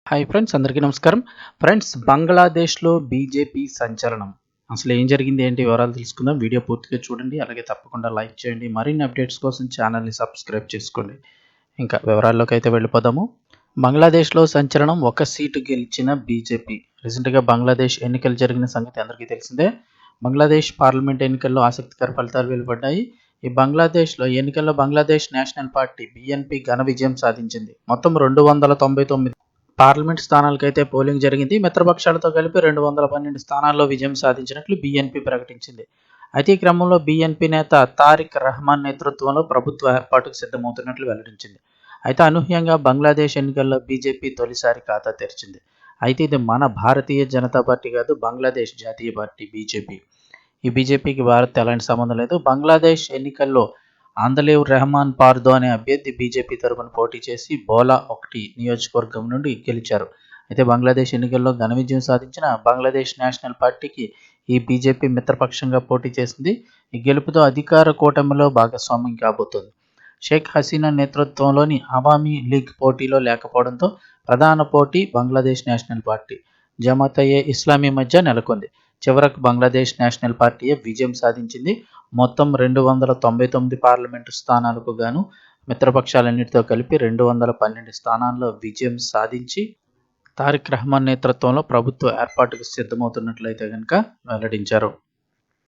Hi friends, అందరికీ నమస్కారం. Friends, బంగ్లాదేశ్లో బీజేపీ సంచలనం. అసలు ఏం జరిగింది, ఏంటి వివరాలు తెలుసుకుందాం. వీడియో పూర్తిగా చూడండి, అలాగే తప్పకుండా లైక్ చేయండి. మరిన్ని అప్డేట్స్ కోసం ఛానల్ని సబ్స్క్రైబ్ చేసుకోండి. ఇంకా వివరాల్లోకి అయితే వెళ్ళిపోదాము. బంగ్లాదేశ్లో సంచలనం, ఒక సీటు గెలిచిన బీజేపీ. రీసెంట్గా బంగ్లాదేశ్ ఎన్నికలు జరిగిన సంగతి అందరికీ తెలిసిందే. బంగ్లాదేశ్ పార్లమెంట్ ఎన్నికల్లో ఆసక్తికర ఫలితాలు వెలువడ్డాయి. ఈ ఎన్నికల్లో బంగ్లాదేశ్ నేషనల్ పార్టీ బీఎన్పీ ఘన విజయం సాధించింది. మొత్తం 299 పార్లమెంట్ స్థానాలకైతే పోలింగ్ జరిగింది. మిత్రపక్షాలతో కలిపి 212 స్థానాల్లో విజయం సాధించినట్లు బీఎన్పీ ప్రకటించింది. అయితే ఈ క్రమంలో బీఎన్పీ నేత తారిక్ రహమాన్ నేతృత్వంలో ప్రభుత్వ ఏర్పాటుకు సిద్ధమవుతున్నట్లు వెల్లడించింది. అయితే అనూహ్యంగా బంగ్లాదేశ్ ఎన్నికల్లో బీజేపీ తొలిసారి ఖాతా తెరిచింది. అయితే ఇది మన భారతీయ జనతా పార్టీ కాదు, బంగ్లాదేశ్ జాతీయ పార్టీ బీజేపీ. ఈ బీజేపీకి భారత్ ఎలాంటి సంబంధం లేదు. బంగ్లాదేశ్ ఎన్నికల్లో ఆందలేవ్ రెహమాన్ పార్దో అనే అభ్యర్థి బీజేపీ తరపున పోటీ చేసి బోలా 1 నియోజకవర్గం నుండి గెలిచారు. అయితే బంగ్లాదేశ్ ఎన్నికల్లో ఘన విజయం సాధించిన బంగ్లాదేశ్ నేషనల్ పార్టీకి ఈ బీజేపీ మిత్రపక్షంగా పోటీ చేసింది. ఈ గెలుపుతో అధికార కూటమిలో భాగస్వామ్యం కాబోతోంది. షేక్ హసీనా నేతృత్వంలోని అవామీ లీగ్ పోటీలో లేకపోవడంతో ప్రధాన పోటీ బంగ్లాదేశ్ నేషనల్ పార్టీ, జమాతయే ఇస్లామీ మధ్య నెలకొంది. చివరకు బంగ్లాదేశ్ నేషనల్ పార్టీయే విజయం సాధించింది. మొత్తం 299 పార్లమెంటు స్థానాలకు గాను మిత్రపక్షాలన్నిటితో కలిపి 212 స్థానాల్లో విజయం సాధించి తారిక్ రహమాన్ నేతృత్వంలో ప్రభుత్వ ఏర్పాటుకు సిద్ధమవుతున్నట్లయితే కనుక వెల్లడించారు.